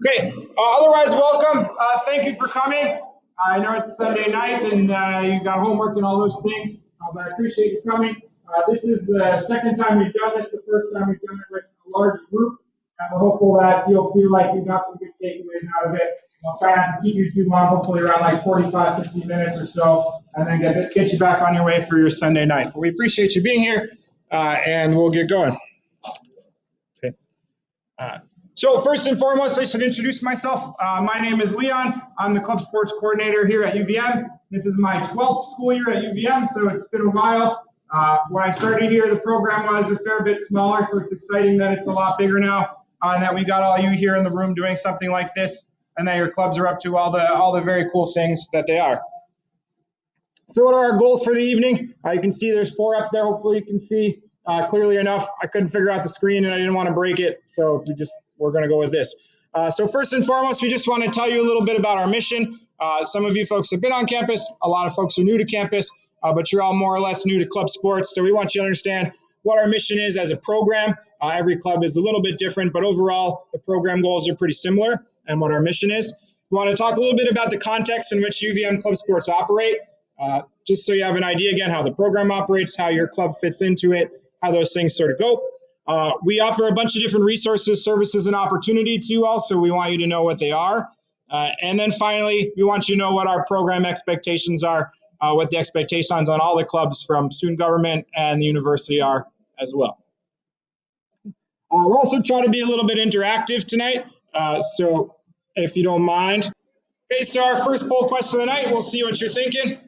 Okay, otherwise welcome. Thank you for coming. I know it's Sunday night and you got homework and all those things, but I appreciate you coming. This is the second time we've done this. The first time we've done it with a large group. I'm hopeful that you'll feel like you got some good takeaways out of it. I'll try not to keep you too long, hopefully around like 45, 50 minutes or so, and then get you back on your way for your Sunday night. But we appreciate you being here, and we'll get going. Okay. So first and foremost, I should introduce myself. My name is Leon. I'm the club sports coordinator here at UVM. This is my 12th school year at UVM, so it's been a while. When I started here, the program was a fair bit smaller, so it's exciting that it's a lot bigger now, and that we got all you here in the room doing something like this, and that your clubs are up to all the very cool things that they are. So what are our goals for the evening? You can see there's 4 up there. Hopefully you can see clearly enough. I couldn't figure out the screen and I didn't want to break it, so we're going to go with this. So first and foremost, we just want to tell you a little bit about our mission. Some of you folks have been on campus. A lot of folks are new to campus, but you're all more or less new to club sports. So we want you to understand what our mission is as a program. Every club is a little bit different, but overall, the program goals are pretty similar and what our mission is. We want to talk a little bit about the context in which UVM Club Sports operate, just so you have an idea, again, how the program operates, how your club fits into it, how those things sort of go. We offer a bunch of different resources, services, and opportunity to you all, so we want you to know what they are. And then finally, we want you to know what our program expectations are, what the expectations on all the clubs from student government and the university are as well. We're also trying to be a little bit interactive tonight, so if you don't mind. Okay, so our first poll question of the night, we'll see what you're thinking.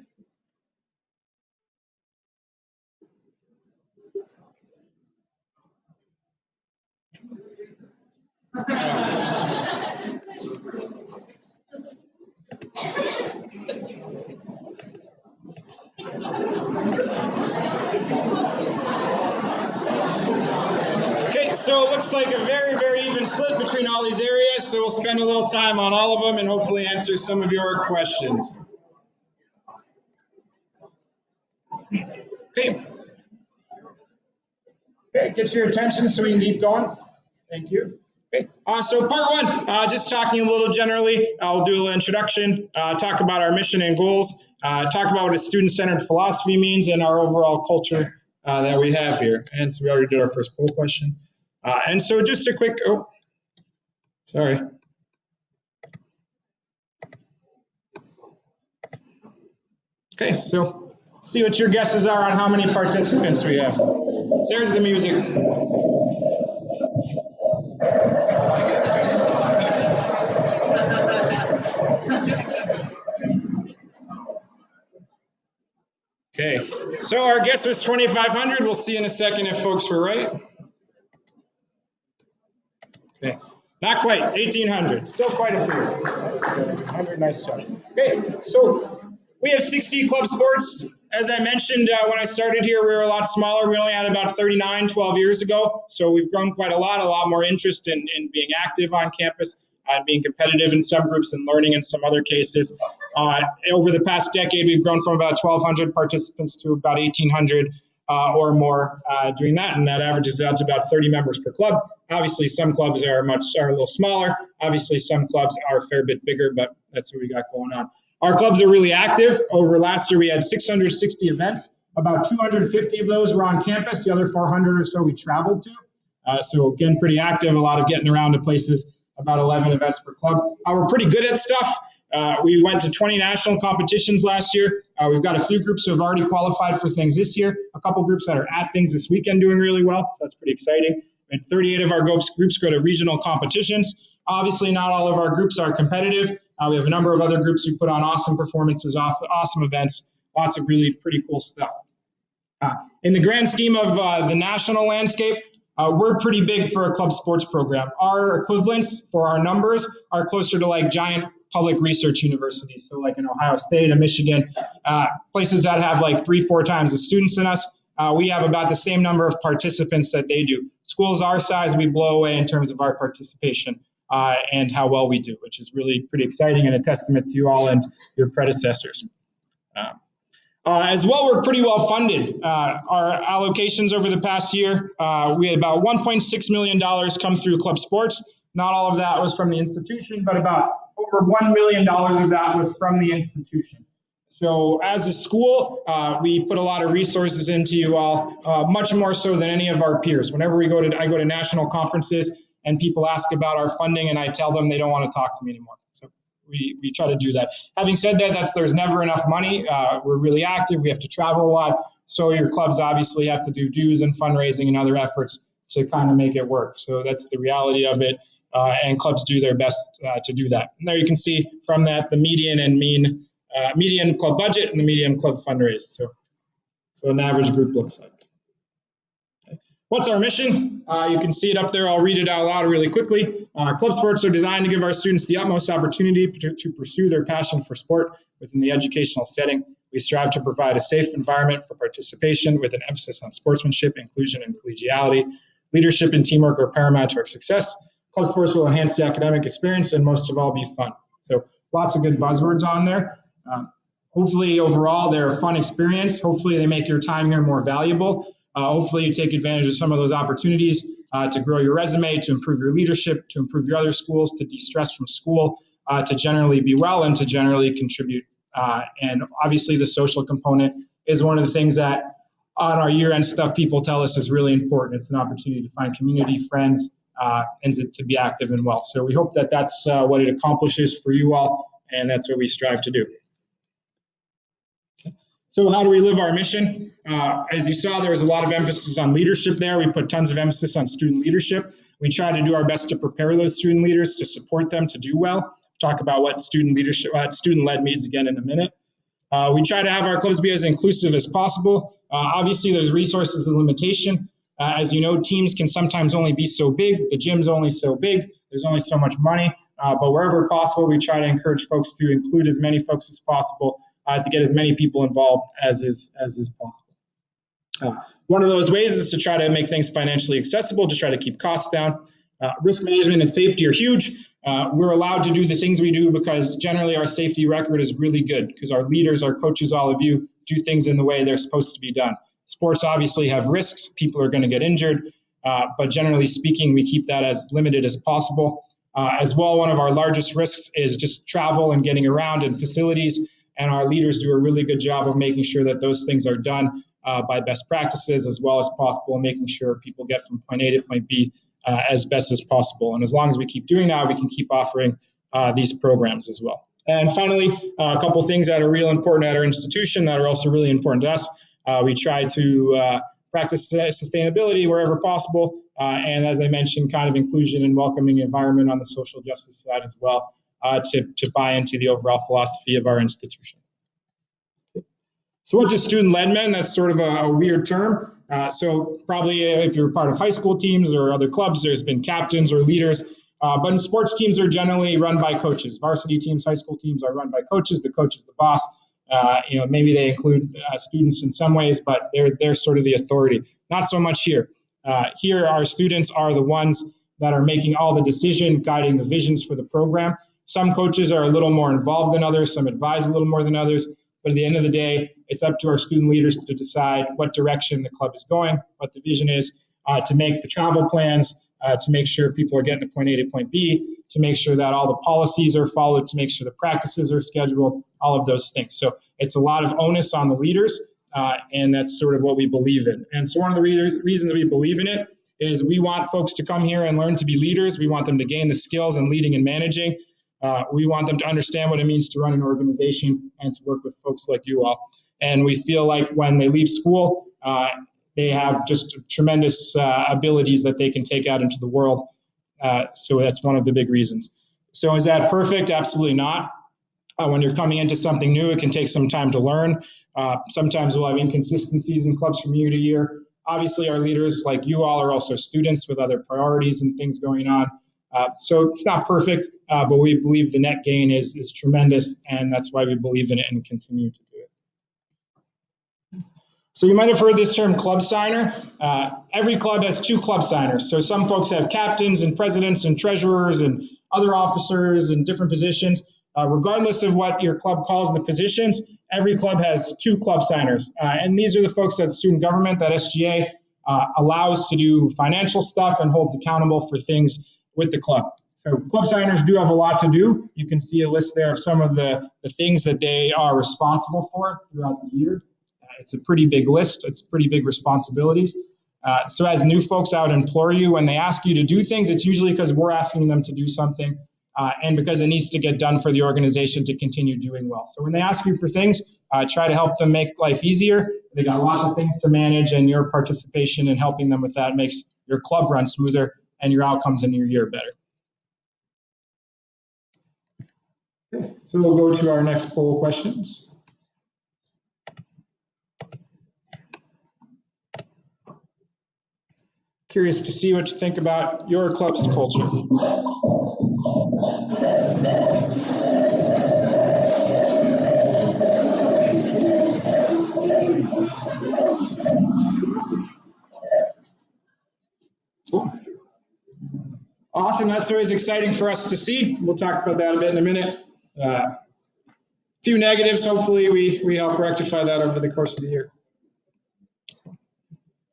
Okay, so it looks like a very, very even split between all these areas, so we'll spend a little time on all of them and hopefully answer some of your questions. Okay. Okay, get your attention so we can keep going. Thank you. Okay, so part 1, just talking a little generally. I'll do a little introduction, talk about our mission and goals, talk about what a student-centered philosophy means and our overall culture that we have here. And so we already did our first poll question. And so just a quick, sorry. Okay, so see what your guesses are on how many participants we have. There's the music. Okay, so our guess was 2,500. We'll see in a second if folks were right. Okay, not quite, 1,800. Still quite a few. 100, nice job. Okay, so we have 60 club sports. As I mentioned, when I started here, we were a lot smaller. We only had about 39 12 years ago. So we've grown quite a lot more interest in being active on campus, being competitive in some groups and learning in some other cases. Over the past decade, we've grown from about 1,200 participants to about 1,800 or more doing that. And that averages out to about 30 members per club. Obviously, some clubs are a little smaller. Obviously, some clubs are a fair bit bigger, but that's what we got going on. Our clubs are really active. Over last year, we had 660 events. About 250 of those were on campus. The other 400 or so we traveled to. So again, pretty active, a lot of getting around to places, about 11 events per club. We're pretty good at stuff. We went to 20 national competitions last year. We've got a few groups who have already qualified for things this year. A couple groups that are at things this weekend doing really well, so that's pretty exciting. And 38 of our groups go to regional competitions. Obviously, not all of our groups are competitive. We have a number of other groups who put on awesome performances, awesome events, lots of really pretty cool stuff. In the grand scheme of the national landscape, we're pretty big for a club sports program. Our equivalents for our numbers are closer to like giant public research universities. So like in Ohio State and Michigan, places that have like 3-4 times the students in us. We have about the same number of participants that they do. Schools our size, we blow away in terms of our participation and how well we do, which is really pretty exciting and a testament to you all and your predecessors. As well, we're pretty well funded. Our allocations over the past year, we had about $1.6 million come through club sports. Not all of that was from the institution, but about over $1 million of that was from the institution. So as a school, we put a lot of resources into you all, much more so than any of our peers. Whenever I go to national conferences and people ask about our funding and I tell them they don't want to talk to me anymore. So we try to do that. Having said that, there's never enough money. We're really active. We have to travel a lot. So your clubs obviously have to do dues and fundraising and other efforts to kind of make it work. So that's the reality of it. And clubs do their best to do that. And there you can see from that the median and mean median club budget and the median club fundraise. So an average group looks like. Okay. What's our mission? You can see it up there. I'll read it out loud really quickly. Club sports are designed to give our students the utmost opportunity to pursue their passion for sport within the educational setting. We strive to provide a safe environment for participation with an emphasis on sportsmanship, inclusion, and collegiality. Leadership and teamwork are paramount to our success. Club sports will enhance the academic experience and most of all be fun. So lots of good buzzwords on there. Hopefully overall they're a fun experience. Hopefully they make your time here more valuable. Hopefully you take advantage of some of those opportunities to grow your resume, to improve your leadership, to improve your other schools, to de-stress from school, to generally be well and to generally contribute. And obviously the social component is one of the things that on our year-end stuff people tell us is really important. It's an opportunity to find community, friends, and to be active and well. So we hope that that's what it accomplishes for you all, and that's what we strive to do. So how do we live our mission? As you saw, there was a lot of emphasis on leadership there. We put tons of emphasis on student leadership. We try to do our best to prepare those student leaders, to support them to do well. Talk about what student-led means again in a minute. We try to have our clubs be as inclusive as possible. Obviously, there's resources and limitation. As you know, teams can sometimes only be so big. The gym's only so big. There's only so much money. But wherever possible, we try to encourage folks to include as many folks as possible to get as many people involved as is possible. One of those ways is to try to make things financially accessible, to try to keep costs down. Risk management and safety are huge. We're allowed to do the things we do because generally our safety record is really good because our leaders, our coaches, all of you do things in the way they're supposed to be done. Sports obviously have risks. People are going to get injured. But generally speaking, we keep that as limited as possible. As well, one of our largest risks is just travel and getting around in facilities. And our leaders do a really good job of making sure that those things are done by best practices as well as possible, and making sure people get from point A to point B as best as possible. And as long as we keep doing that, we can keep offering these programs as well. And finally, a couple things that are real important at our institution that are also really important to us. We try to practice sustainability wherever possible. And as I mentioned, kind of inclusion and welcoming environment on the social justice side as well. To buy into the overall philosophy of our institution. So what does student-led mean? That's sort of a weird term. So probably if you're part of high school teams or other clubs, there's been captains or leaders. But in sports, teams are generally run by coaches. Varsity teams, high school teams are run by coaches. The coach is the boss. Maybe they include students in some ways, but they're sort of the authority. Not so much here. Here, our students are the ones that are making all the decision, guiding the visions for the program. Some coaches are a little more involved than others, some advise a little more than others, but at the end of the day, it's up to our student leaders to decide what direction the club is going, what the vision is, to make the travel plans, to make sure people are getting to point A to point B, to make sure that all the policies are followed, to make sure the practices are scheduled, all of those things. So it's a lot of onus on the leaders, and that's sort of what we believe in. And so one of the reasons we believe in it is we want folks to come here and learn to be leaders. We want them to gain the skills in leading and managing. We want them to understand what it means to run an organization and to work with folks like you all. And we feel like when they leave school, they have just tremendous abilities that they can take out into the world. So that's one of the big reasons. So is that perfect? Absolutely not. When you're coming into something new, it can take some time to learn. Sometimes we'll have inconsistencies in clubs from year to year. Obviously, our leaders, like you all, are also students with other priorities and things going on. So it's not perfect, but we believe the net gain is tremendous, and that's why we believe in it and continue to do it. So you might have heard this term club signer. Every club has two club signers. So some folks have captains and presidents and treasurers and other officers and different positions. Regardless of what your club calls the positions, every club has 2 club signers. And these are the folks that student government, that SGA, allows to do financial stuff and holds accountable for things with the club. So club signers do have a lot to do. You can see a list there of some of the things that they are responsible for throughout the year. It's a pretty big list. It's pretty big responsibilities. So as new folks, I would implore you, when they ask you to do things, it's usually because we're asking them to do something and because it needs to get done for the organization to continue doing well. So when they ask you for things, try to help them make life easier. They got lots of things to manage, and your participation in helping them with that makes your club run smoother and your outcomes in your year better. Okay, so we'll go to our next poll questions. Curious to see what you think about your club's culture. Cool. Awesome, that's always exciting for us to see. We'll talk about that a bit in a minute. Few negatives, hopefully we help rectify that over the course of the year.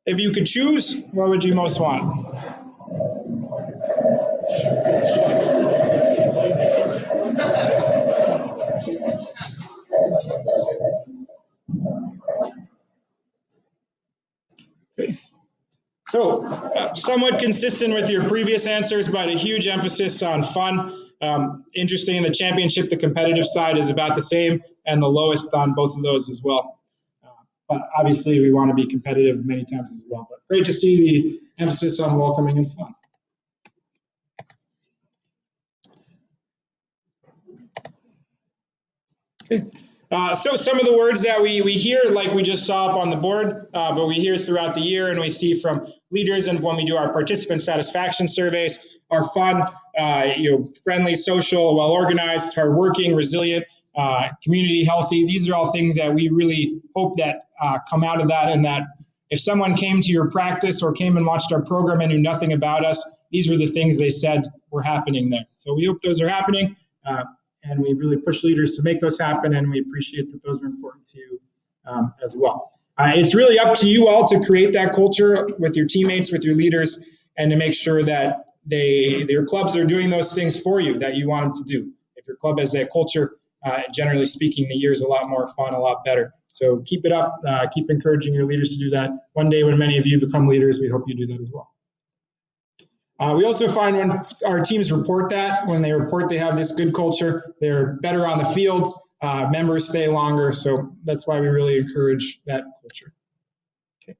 If you could choose, what would you most want? Okay. So, somewhat consistent with your previous answers, but a huge emphasis on fun. Interesting, in the championship, the competitive side is about the same, and the lowest on both of those as well. But obviously, we want to be competitive many times as well. But great to see the emphasis on welcoming and fun. Okay. So some of the words that we hear, like we just saw up on the board, but we hear throughout the year and we see from leaders and when we do our participant satisfaction surveys, are fun, friendly, social, well-organized, hardworking, resilient, community healthy. These are all things that we really hope that come out of that, and that if someone came to your practice or came and watched our program and knew nothing about us, these were the things they said were happening there. So we hope those are happening. And we really push leaders to make those happen, and we appreciate that those are important to you as well. It's really up to you all to create that culture with your teammates, with your leaders, and to make sure that your clubs are doing those things for you that you want them to do. If your club has that culture, generally speaking, the year's a lot more fun, a lot better. So keep it up, keep encouraging your leaders to do that. One day when many of you become leaders, we hope you do that as well. We also find when our teams report that, when they report they have this good culture, they're better on the field, members stay longer, so that's why we really encourage that culture. Okay.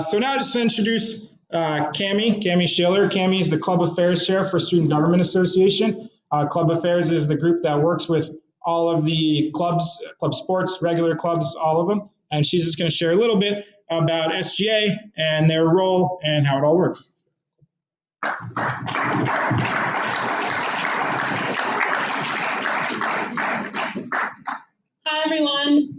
So now just to introduce Cami Schiller. Cami is the Club Affairs Chair for Student Government Association. Club Affairs is the group that works with all of the clubs, club sports, regular clubs, all of them, and she's just going to share a little bit about SGA and their role and how it all works. Hi everyone,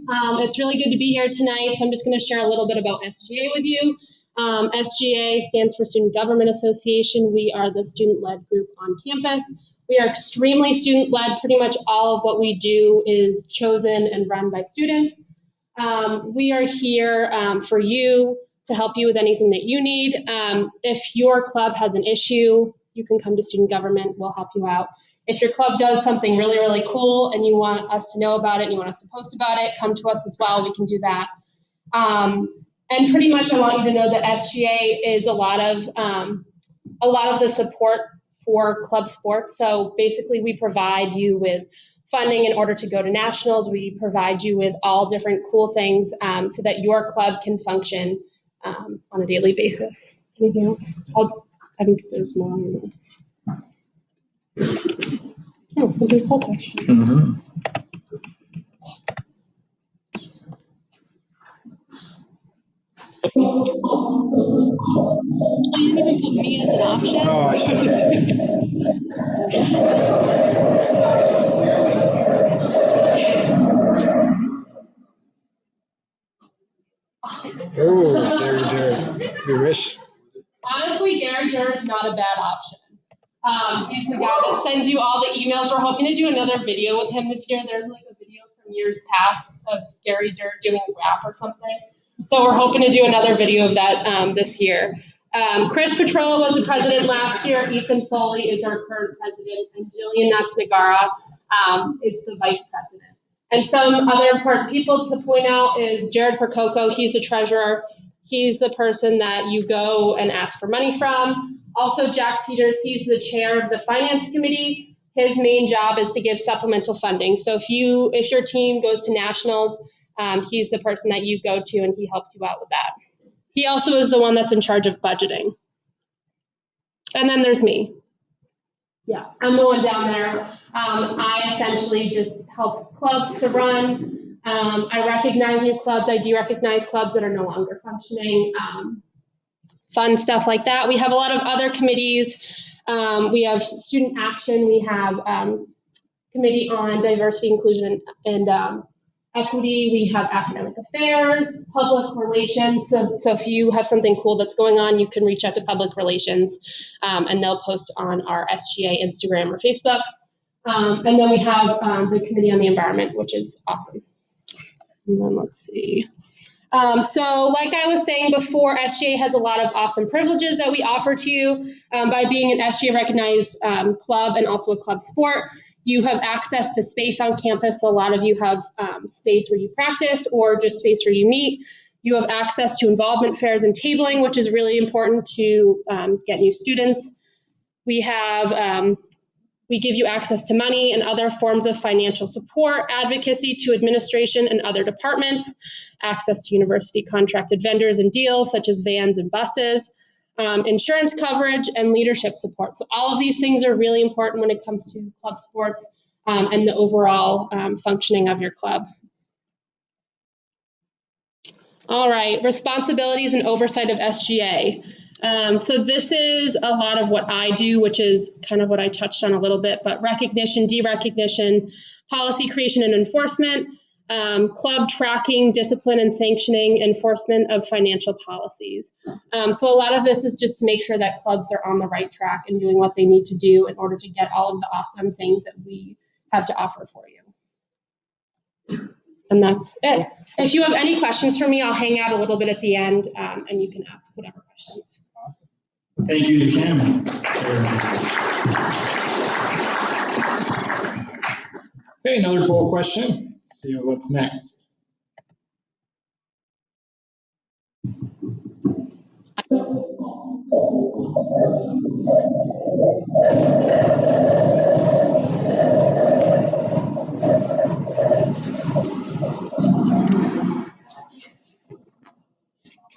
it's really good to be here tonight. So I'm just going to share a little bit about SGA with you. SGA stands for Student Government Association. We are the student-led group on campus. We are extremely student-led. Pretty much all of what we do is chosen and run by students. We are here for you, to help you with anything that you need. If your club has an issue, you can come to student government, we'll help you out. If your club does something really, really cool and you want us to know about it and you want us to post about it, come to us as well, we can do that. And pretty much I want you to know that SGA is a lot of the support for club sports. So basically we provide you with funding in order to go to nationals. We provide you with all different cool things so that your club can function on a daily basis. Anything else? I think there's more. Oh, we'll do a poll question. Mm-hmm. You didn't even put me as an option. Oh, I should have. Oh, Gary. You wish. Honestly, Gary is not a bad option. He's the guy that sends you all the emails. We're hoping to do another video with him this year. There's like a video from from years past of Gary Durr doing rap or something. So we're hoping to do another video of that this year. Chris Petrola was the president last year. Ethan Foley is our current president, and Jillian Natsnagara is the vice president. And some other important people to point out is Jared Percoco. He's the treasurer. He's the person that you go and ask for money from. Also, Jack Peters, he's the chair of the finance committee. His main job is to give supplemental funding. So if your team goes to nationals, he's the person that you go to, and he helps you out with that. He also is the one that's in charge of budgeting. And then there's me. Yeah, I'm the one down there. I essentially just help clubs to run. I recognize new clubs. I de-recognize clubs that are no longer functioning. Fun stuff like that. We have a lot of other committees. We have student action. We have committee on diversity, inclusion, and equity. We have academic affairs, public relations. So if you have something cool that's going on, you can reach out to public relations, and they'll post on our SGA Instagram or Facebook. And then we have the committee on the environment, which is awesome. And then let's see. So like I was saying before, SGA has a lot of awesome privileges that we offer to you by being an SGA recognized club and also a club sport. You have access to space on campus, so a lot of you have space where you practice or just space where you meet. You have access to involvement fairs and tabling, which is really important to get new students. We give you access to money and other forms of financial support, advocacy to administration and other departments, access to university contracted vendors and deals such as vans and buses, insurance coverage, and leadership support. So all of these things are really important when it comes to club sports and the overall functioning of your club. All right, responsibilities and oversight of SGA. So this is a lot of what I do, which is kind of what I touched on a little bit, but recognition, derecognition, policy creation and enforcement, club tracking, discipline and sanctioning, enforcement of financial policies. So a lot of this is just to make sure that clubs are on the right track and doing what they need to do in order to get all of the awesome things that we have to offer for you. And that's it. If you have any questions for me, I'll hang out a little bit at the end, and you can ask whatever questions. Awesome. Thank you to Kim. Okay, another poll question. Let's see what's next.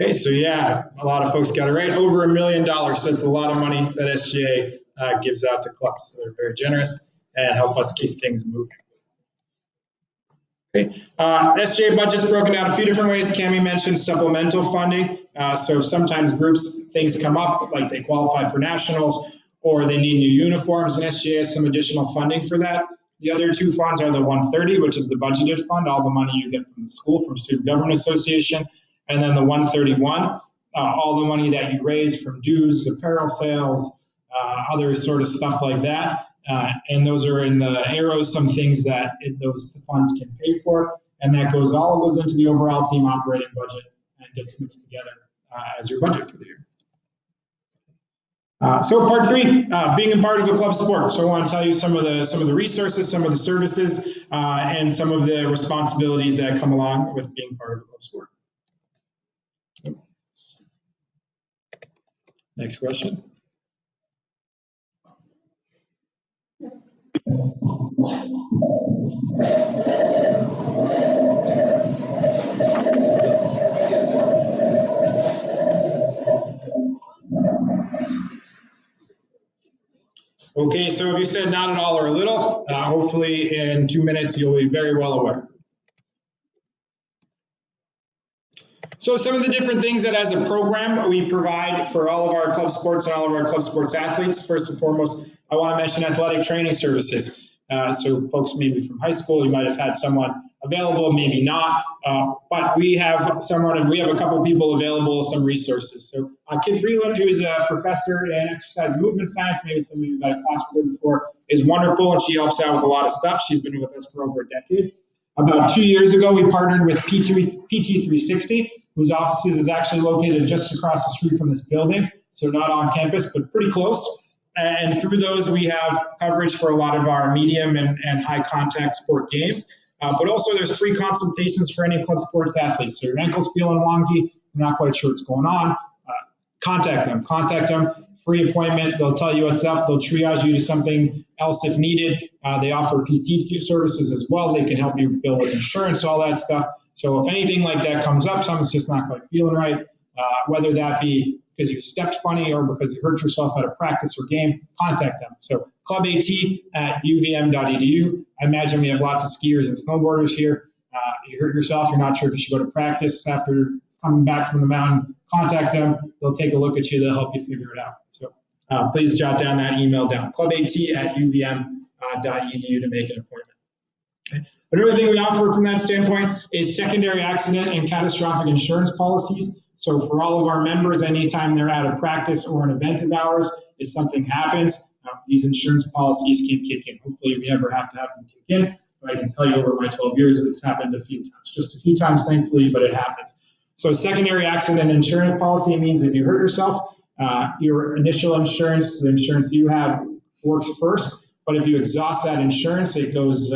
Okay, so yeah, a lot of folks got it right. Over $1 million, so it's a lot of money that SGA gives out to clubs. So they're very generous and help us keep things moving. Okay, SGA budget's broken down a few different ways. Cami mentioned supplemental funding. So sometimes things come up, like they qualify for nationals or they need new uniforms, and SGA has some additional funding for that. The other two funds are the 130, which is the budgeted fund, all the money you get from the school, from Student Government Association, and then the 131, all the money that you raise from dues, apparel sales, other sort of stuff like that. And those are in the arrows, some things that those funds can pay for, and that all goes into the overall team operating budget and gets mixed together as your budget for the year. So part three, being a part of a club sport. So I want to tell you some of the resources, some of the services, and some of the responsibilities that come along with being part of a club sport. Next question. Okay, so if you said not at all or a little, hopefully in 2 minutes you'll be very well aware. So some of the different things that as a program we provide for all of our club sports and all of our club sports athletes. First and foremost, I want to mention athletic training services. So folks maybe from high school, you might have had someone available, maybe not, but we have a couple people available, some resources. So Kid Freeland, who is a professor in exercise and movement science, maybe some of you have got a class with her before, is wonderful, and she helps out with a lot of stuff. She's been with us for over a decade. About 2 years ago, we partnered with PT360, whose offices is actually located just across the street from this building, so not on campus, but pretty close. And through those, we have coverage for a lot of our medium and high contact sport games. But also there's free consultations for any club sports athletes. So your ankle's feeling wonky, you're not quite sure what's going on, contact them, free appointment. They'll tell you what's up. They'll triage you to something else if needed. They offer PT services as well. They can help you bill with insurance, all that stuff. So if anything like that comes up, something's just not quite feeling right, whether that be because you stepped funny or because you hurt yourself at a practice or game, contact them. So clubat@uvm.edu. I imagine we have lots of skiers and snowboarders here. You hurt yourself, you're not sure if you should go to practice after coming back from the mountain, contact them. They'll take a look at you. They'll help you figure it out. So please jot down that email down, clubat@uvm.edu to make an appointment. Okay. Another thing we offer from that standpoint is secondary accident and catastrophic insurance policies. So for all of our members, anytime they're at a practice or an event of ours, if something happens, these insurance policies can kick in. Hopefully we never have to have them kick in, but I can tell you over my 12 years, it's happened a few times. Just a few times, thankfully, but it happens. So secondary accident insurance policy means if you hurt yourself, your initial insurance, the insurance you have, works first. But if you exhaust that insurance, it goes,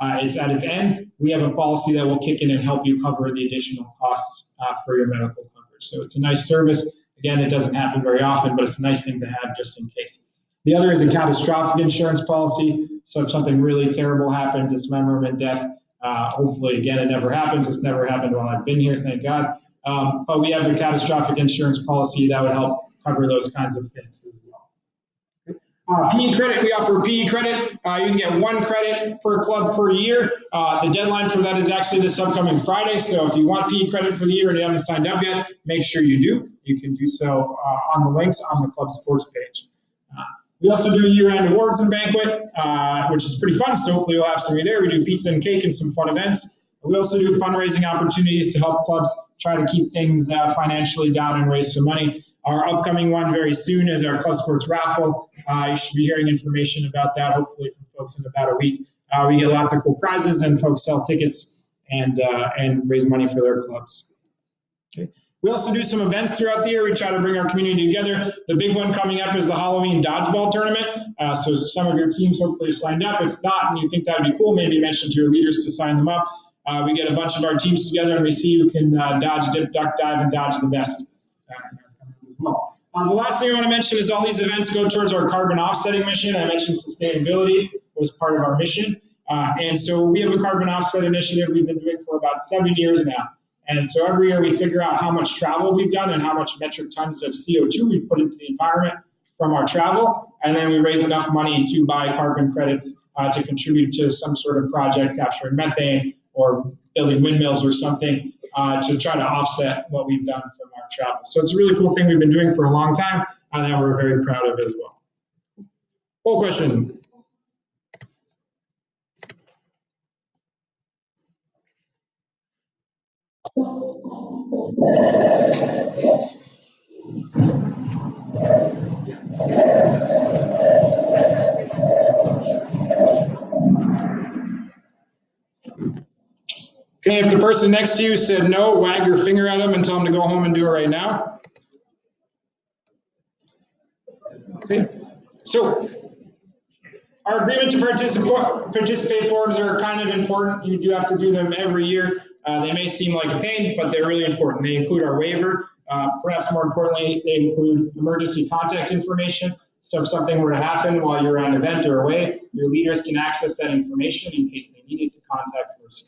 it's at its end. We have a policy that will kick in and help you cover the additional costs for your medical coverage. So it's a nice service. Again, it doesn't happen very often, but it's a nice thing to have just in case. The other is a catastrophic insurance policy. So if something really terrible happened, dismemberment, death, hopefully, again, it never happens. It's never happened while I've been here, thank God. But we have a catastrophic insurance policy that would help cover those kinds of things as well. PE credit, we offer PE credit. You can get 1 credit per club per year. The deadline for that is actually this upcoming Friday. So if you want PE credit for the year and you haven't signed up yet, make sure you do. You can do so on the links on the club sports page. We also do a year-end awards and banquet, which is pretty fun. So hopefully you'll have some of you there. We do pizza and cake and some fun events. We also do fundraising opportunities to help clubs try to keep things financially down and raise some money. Our upcoming one very soon is our Club Sports raffle. You should be hearing information about that, hopefully from folks in about a week. We get lots of cool prizes and folks sell tickets and raise money for their clubs. Okay. We also do some events throughout the year. We try to bring our community together. The big one coming up is the Halloween dodgeball tournament. So some of your teams hopefully are signed up. If not, and you think that would be cool, maybe mention to your leaders to sign them up. We get a bunch of our teams together and we see who can dodge, dip, duck, dive, and dodge the best. Well, the last thing I want to mention is all these events go towards our carbon offsetting mission. I mentioned sustainability was part of our mission. And so we have a carbon offset initiative we've been doing for about 7 years now. And so every year we figure out how much travel we've done and how much metric tons of CO2 we've put into the environment from our travel. And then we raise enough money to buy carbon credits to contribute to some sort of project capturing methane or building windmills or something to try to offset what we've done from our travel. So it's a really cool thing we've been doing for a long time and that we're very proud of as well. Full question. Okay, if the person next to you said no, wag your finger at them and tell them to go home and do it right now. Okay, so our agreement to participate forms are kind of important. You do have to do them every year. They may seem like a pain, but they're really important. They include our waiver. Perhaps more importantly, they include emergency contact information. So if something were to happen while you're at an event or away, your leaders can access that information in case they needed to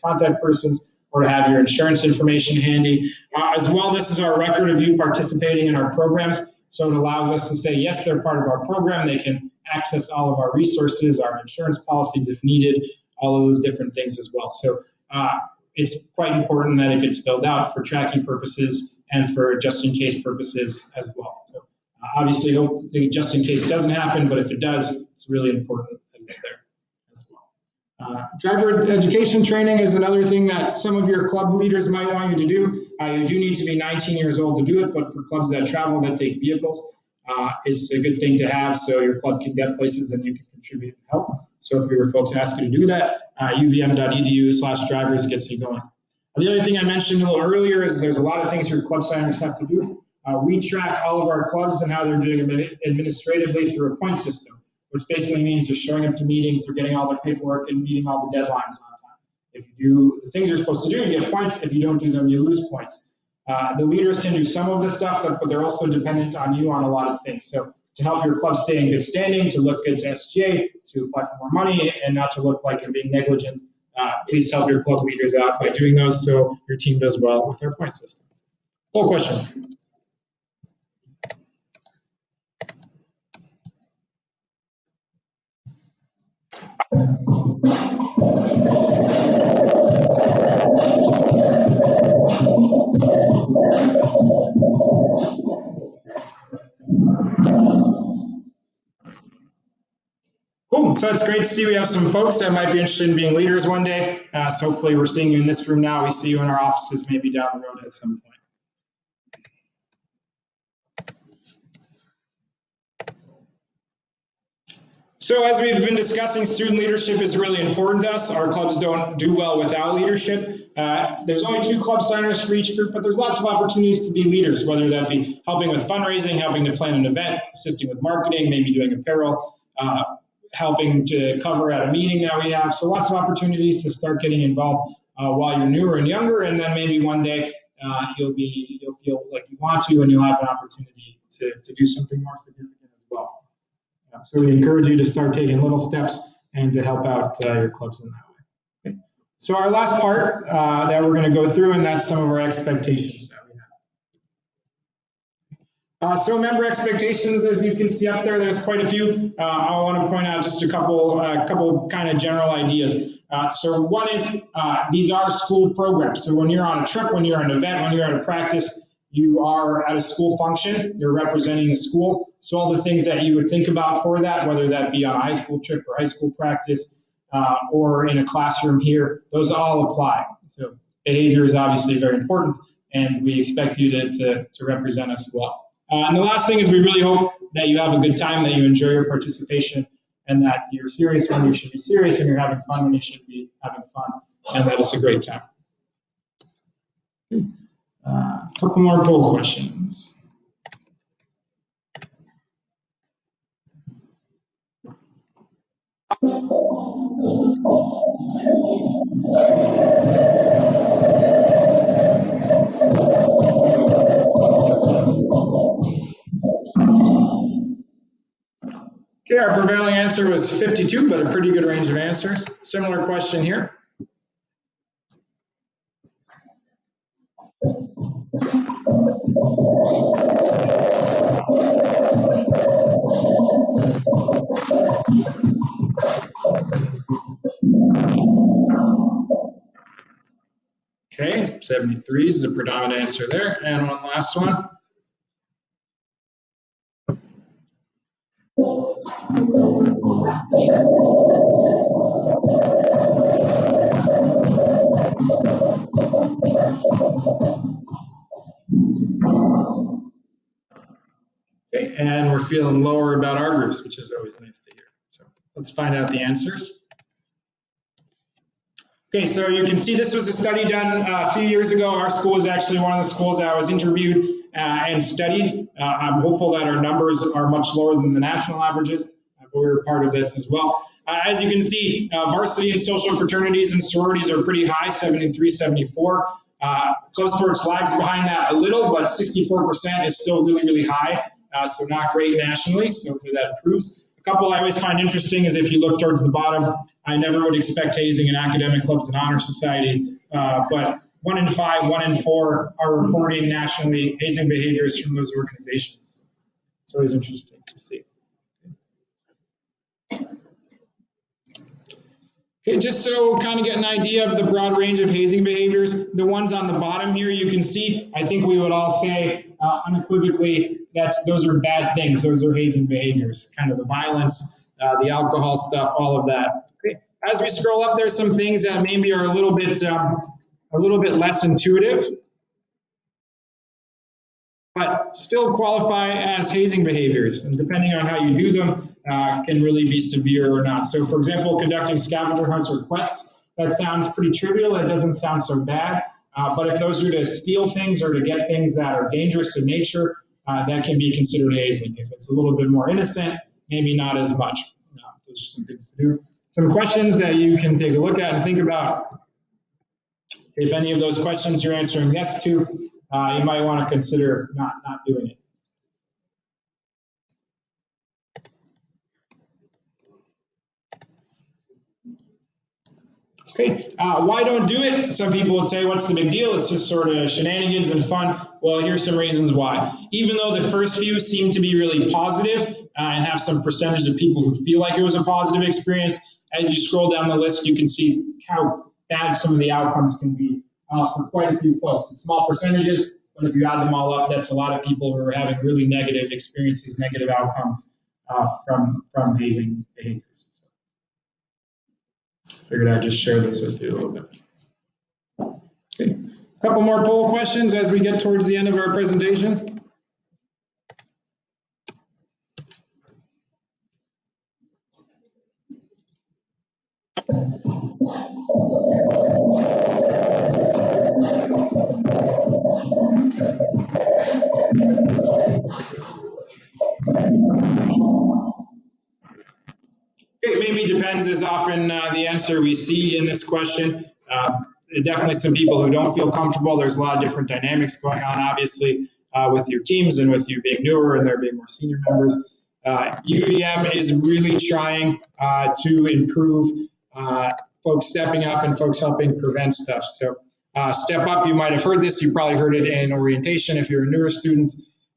contact persons or to have your insurance information handy. As well, this is our record of you participating in our programs. So it allows us to say, yes, they're part of our program. They can access all of our resources, our insurance policies if needed, all of those different things as well. So it's quite important that it gets filled out for tracking purposes and for just in case purposes as well. So obviously, hope just in case it doesn't happen, but if it does, it's really important that it's there as well. Driver education training is another thing that some of your club leaders might want you to do. You do need to be 19 years old to do it, but for clubs that travel, that take vehicles, is a good thing to have so your club can get places and you can contribute and help. So if your folks ask you to do that, uvm.edu/drivers gets you going. The other thing I mentioned a little earlier is there's a lot of things your club signers have to do. We track all of our clubs and how they're doing administratively through a point system, which basically means they're showing up to meetings, they're getting all their paperwork and meeting all the deadlines on time. If you do the things you're supposed to do, you get points. If you don't do them, you lose points. The leaders can do some of the stuff, but they're also dependent on you on a lot of things. So to help your club stay in good standing, to look good to SGA, to apply for more money, and not to look like you're being negligent, please help your club leaders out by doing those so your team does well with our point system. Full question. Cool. So it's great to see we have some folks that might be interested in being leaders one day. So hopefully we're seeing you in this room now. We see you in our offices maybe down the road at some point. So as we've been discussing, student leadership is really important to us. Our clubs don't do well without leadership. There's only 2 club signers for each group, but there's lots of opportunities to be leaders, whether that be helping with fundraising, helping to plan an event, assisting with marketing, maybe doing apparel, helping to cover at a meeting that we have. So lots of opportunities to start getting involved while you're newer and younger, and then maybe one day you'll feel like you want to, and you'll have an opportunity to do something more significant as well. So we encourage you to start taking little steps and to help out your clubs in that way. Okay. So our last part that we're going to go through, and that's some of our expectations that we have. So member expectations, as you can see up there, there's quite a few. I want to point out just a couple kind of general ideas. So one is these are school programs. So when you're on a trip, when you're at an event, when you're at a practice, you are at a school function, you're representing a school. So all the things that you would think about for that, whether that be on a high school trip or high school practice or in a classroom here, those all apply. So behavior is obviously very important, and we expect you to represent us well. And the last thing is we really hope that you have a good time, that you enjoy your participation, and that you're serious when you should be serious, and you're having fun when you should be having fun, and that it's a great time. A couple more poll questions. Okay, our prevailing answer was 52, but a pretty good range of answers. Similar question here. Okay, 73 is the predominant answer there. And one last one. Okay, and we're feeling lower about our groups, which is always nice to hear. So let's find out the answers. Okay, so you can see this was a study done a few years ago. Our school is actually one of the schools that was interviewed and studied. I'm hopeful that our numbers are much lower than the national averages, but we were part of this as well. As you can see, varsity and social fraternities and sororities are pretty high, 73, 74. Club sports lags behind that a little, but 64% is still really, really high. So not great nationally, so hopefully that improves. A couple I always find interesting is if you look towards the bottom, I never would expect hazing in academic clubs and honor society, but 1 in 5, 1 in 4 are reporting nationally hazing behaviors from those organizations. It's always interesting to see. Okay, just so kind of get an idea of the broad range of hazing behaviors, the ones on the bottom here you can see, I think we would all say unequivocally those are bad things, those are hazing behaviors, kind of the violence, the alcohol stuff, all of that. Okay. As we scroll up, there's some things that maybe are a little bit less intuitive. but still qualify as hazing behaviors, and depending on how you do them, can really be severe or not. So for example, conducting scavenger hunts or quests, that sounds pretty trivial, it doesn't sound so bad, but if those are to steal things or to get things that are dangerous in nature, that can be considered hazing. If it's a little bit more innocent, maybe not as much. Those are some things to do. Some questions that you can take a look at and think about. If any of those questions you're answering yes to, you might want to consider not doing it. Okay, why don't do it? Some people would say, what's the big deal? It's just sort of shenanigans and fun. Well, here's some reasons why. Even though the first few seem to be really positive and have some percentage of people who feel like it was a positive experience, as you scroll down the list, you can see how bad some of the outcomes can be for quite a few folks. It's small percentages, but if you add them all up, that's a lot of people who are having really negative experiences, negative outcomes from hazing behaviors. Figured I'd just share this with you a little bit. Okay. A couple more poll questions as we get towards the end of our presentation. It maybe depends is often the answer we see in this question. Definitely some people who don't feel comfortable. There's a lot of different dynamics going on, obviously, with your teams and with you being newer and there being more senior members. UVM is really trying to improve folks stepping up and folks helping prevent stuff. So step up, you might have heard this. You probably heard it in orientation if you're a newer student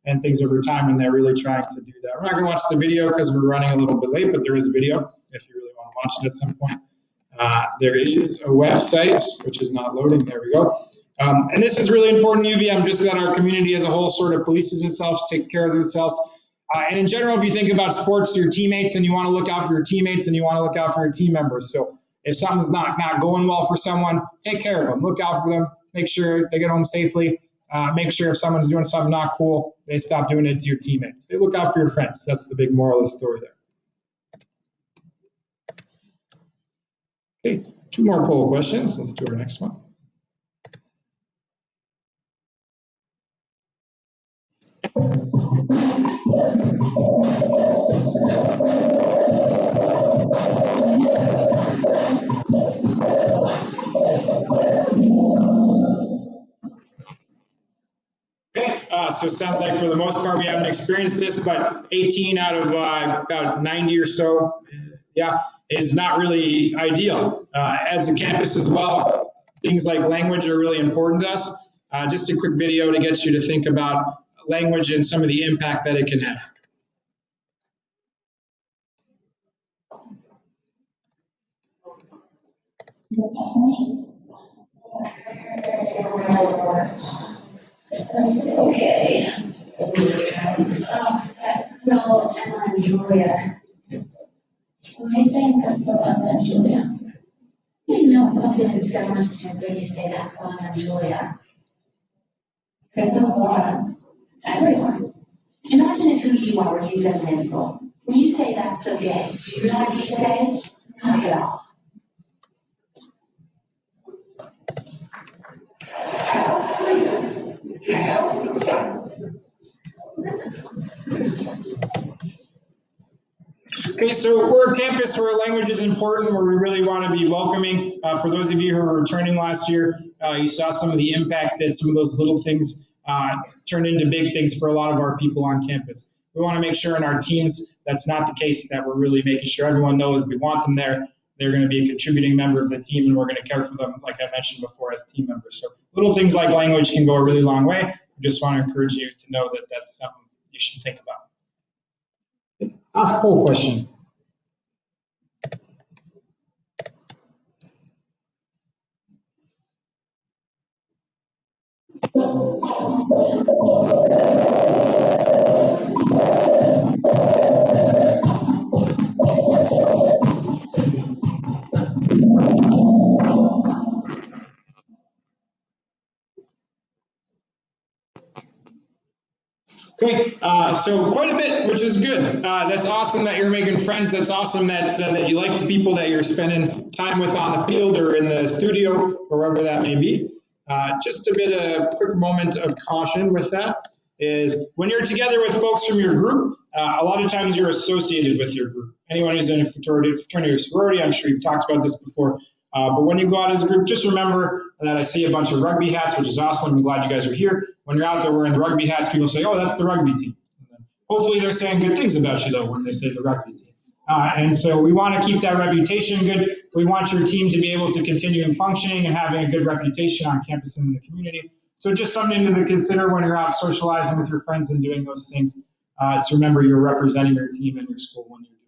and things over time, and they're really trying to do that. We're not going to watch the video because we're running a little bit late, but there is a video if you really want to watch it at some point. There is a website, which is not loading. There we go. And this is really important, UVM, just that our community as a whole sort of polices itself, takes care of itself. And in general, if you think about sports, your teammates, and you want to look out for your teammates, and you want to look out for your team members. So if something's not going well for someone, take care of them. Look out for them. Make sure they get home safely. Make sure if someone's doing something not cool, they stop doing it to your teammates. They look out for your friends. That's the big moral of the story there. Okay, 2 more poll questions. Let's do our next one. So it sounds like for the most part we haven't experienced this, but 18 out of about 90 or so, is not really ideal. As a campus as well, things like language are really important to us. Just a quick video to get you to think about language and some of the impact that it can have. Okay. So, Emma and Julia. I think that's what Emma and Julia. You know, something is similar to when you say that Emma and Julia. Because number one, everyone. Imagine if who you are when you say an insult. When you say that's so gay, do you realize these days? Knock it off. Okay, so we're a campus where language is important, where we really want to be welcoming. For those of you who were returning last year, you saw some of the impact that some of those little things turned into big things for a lot of our people on campus. We want to make sure in our teams that's not the case, that we're really making sure everyone knows we want them there. They're going to be a contributing member of the team, and we're going to care for them, like I mentioned before, as team members. So little things like language can go a really long way. We just want to encourage you to know that that's something you should think about. Ask poll question. Great. So quite a bit, which is good. That's awesome that you're making friends. That's awesome that that you like the people that you're spending time with on the field or in the studio or wherever that may be. Just a quick moment of caution with that is when you're together with folks from your group, a lot of times you're associated with your group. Anyone who's in a fraternity or sorority, I'm sure you've talked about this before. But when you go out as a group, just remember that I see a bunch of rugby hats, which is awesome. I'm glad you guys are here. When you're out there wearing the rugby hats, people say, oh, that's the rugby team. And then hopefully they're saying good things about you, though, when they say the rugby team. And so we want to keep that reputation good. We want your team to be able to continue functioning and having a good reputation on campus and in the community. So just something to consider when you're out socializing with your friends and doing those things. To remember you're representing your team and your school when you're doing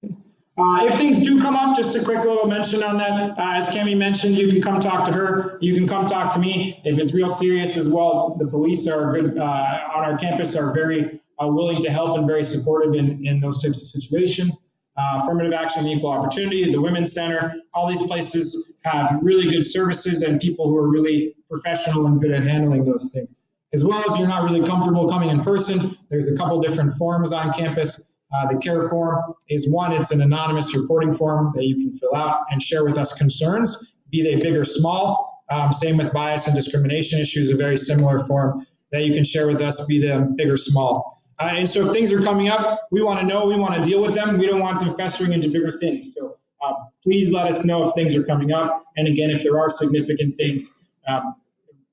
them. If things do come up, just a quick little mention on that. As Cami mentioned, you can come talk to her. You can come talk to me. If it's real serious as well, the police are good on our campus are very willing to help and very supportive in those types of situations. Affirmative action and equal opportunity, the Women's Center, all these places have really good services and people who are really professional and good at handling those things. As well, if you're not really comfortable coming in person, there's a couple different forms on campus. The CARE form is one, it's an anonymous reporting form that you can fill out and share with us concerns, be they big or small. Same with bias and discrimination issues, a very similar form that you can share with us, be them big or small. And so if things are coming up, we want to know, we want to deal with them. We don't want them festering into bigger things. So please let us know if things are coming up. And again, if there are significant things,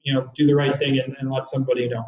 do the right thing and let somebody know.